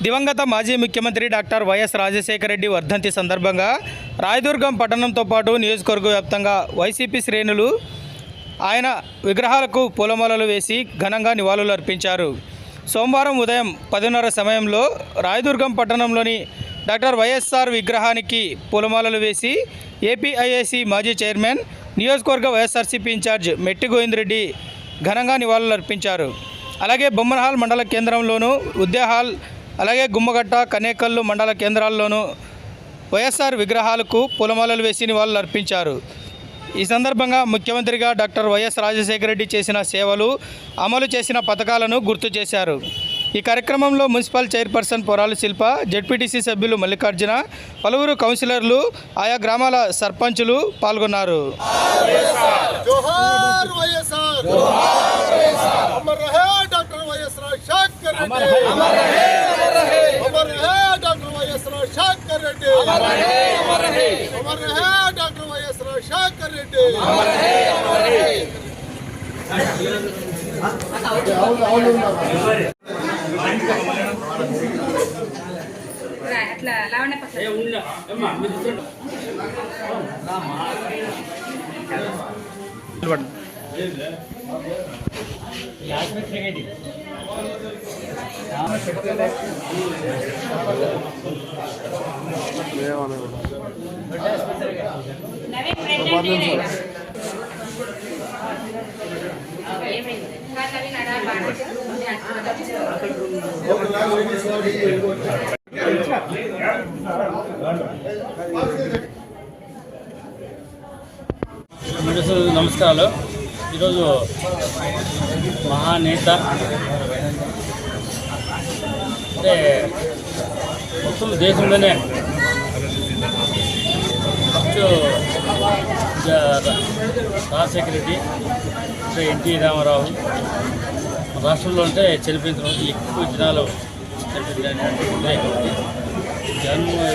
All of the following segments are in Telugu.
దివంగత మాజీ ముఖ్యమంత్రి డాక్టర్ వైఎస్ రాజశేఖర రెడ్డి వర్ధంతి సందర్భంగా రాయదుర్గం పట్టణంతో పాటు నియోజకవర్గ వ్యాప్తంగా వైసీపీ శ్రేణులు ఆయన విగ్రహాలకు పూలమాలలు వేసి ఘనంగా నివాళులు అర్పించారు. సోమవారం ఉదయం 10:30 సమయంలో రాయదుర్గం పట్టణంలోని డాక్టర్ వైఎస్ఆర్ విగ్రహానికి పూలమాలలు వేసి ఏపీఐఐసి మాజీ చైర్మన్, నియోజకవర్గ వైఎస్ఆర్సీపీ ఇన్ఛార్జ్ మెట్టి గోవిందరెడ్డి ఘనంగా నివాళులు అర్పించారు. అలాగే బొమ్మనహాల్ మండల కేంద్రంలోనూ, ఉద్యాహాల్, అలాగే గుమ్మగట్ట, కనేకల్లు మండల కేంద్రాల్లోనూ వైఎస్ఆర్ విగ్రహాలకు పూలమాలలు వేసి నివాళులు అర్పించారు. ఈ సందర్భంగా ముఖ్యమంత్రిగా డాక్టర్ వైఎస్ రాజశేఖర రెడ్డి చేసిన సేవలు, అమలు చేసిన పథకాలను గుర్తు చేశారు. ఈ కార్యక్రమంలో మున్సిపల్ చైర్పర్సన్ పొరాలు శిల్ప, జెడ్పీటీసీ సభ్యులు మల్లికార్జున, పలువురు కౌన్సిలర్లు, ఆయా గ్రామాల సర్పంచులు పాల్గొన్నారు. నమస్కారాలు. ఈరోజు మహానేత అంటే మొత్తం దేశంలోనే ఫస్ట్ రాజశేఖర రెడ్డి, ఎన్టీ రామారావు రాష్ట్రంలో అంటే చనిపోయిన తర్వాత ఎక్కువ జనాలు చనిపోయింది. జగన్మోహన్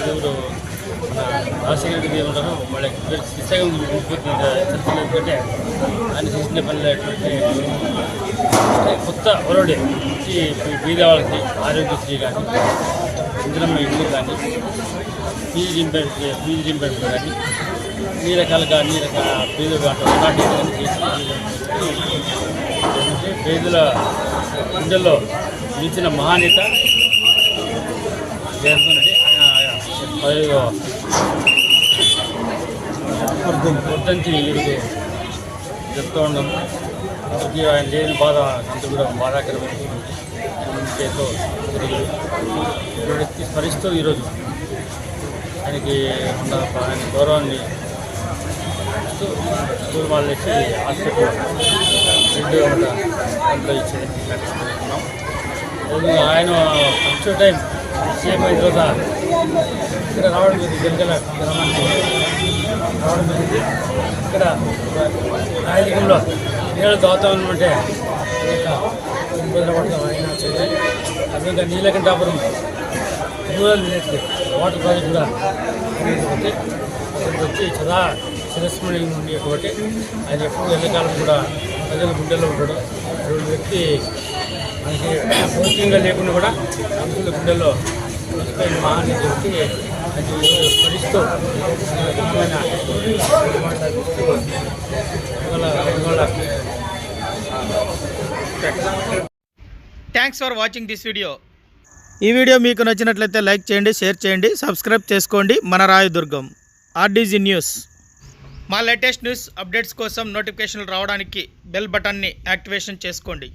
రాజశేఖర రెడ్డి ఉంటారు, వాళ్ళకి శిక్షగా చర్చలు ఎందుకంటే ఆయన చేసిన పనులు కొత్త ఒరడి బీద వాళ్ళకి ఆరోగ్యశ్రీ కానీ, ఇంద్రమ్మ ఇల్లు కానీ, ఫీజు రింబర్స్మెంట్ కానీ, అన్ని రకాలుగా పేదలు కానీ చేసి పేదల గుండెల్లో నిలిచిన మహానేత జగన్మోహన్ రెడ్డి. ఆయన వర్ధంతి ఈరోజు చెప్తూ ఉన్నాము. అందరికీ ఆయన లేని బాధ అంత కూడా బాధాకరమైన చేతో స్మరిస్తూ ఈరోజు ఆయనకి ఆయన గౌరవాన్ని ఇస్తూ పూలమాలలు ఇచ్చి హాస్పిటల్ దాంట్లో ఇచ్చేది కట్టుకుంటున్నాం. ఆయన ఫస్ట్ టైం సీఎం అయిన తర్వాత ఇక్కడ రావడం జరిగింది. జనగల గ్రామానికి రావడం జరిగింది. ఇక్కడ రాయదుర్గంలో నీళ్ళు దోతామని అంటే ఇబ్బందులు పడతాం. ఆయన చెంది అదేవిధంగా నీలకంఠాపురం రూరల్ విలేజ్కి వాటర్ ప్రాజెక్ట్ కూడా వచ్చి చాలా చిరస్మరణ నుండి ఒకటి. ఆయన ఎప్పుడు ఎండాకాలం కూడా ప్రజల గుండెల్లో ఉంటాడు. అటువంటి వ్యక్తి మనకి భౌతికంగా లేకుండా కూడా మనుషుల గుండెల్లో మహానేత వ్యక్తి అది స్మరిస్తూ thanks for watching this video. ఈ వీడియో మీకు నచ్చినట్లయితే లైక్ చేయండి, షేర్ చేయండి, సబ్స్క్రైబ్ చేసుకోండి. మన రాయదుర్గం ఆర్డీజీ న్యూస్. మా లేటెస్ట్ న్యూస్ అప్డేట్స్ కోసం నోటిఫికేషన్లు రావడానికి బెల్ బటన్ని యాక్టివేషన్ చేసుకోండి.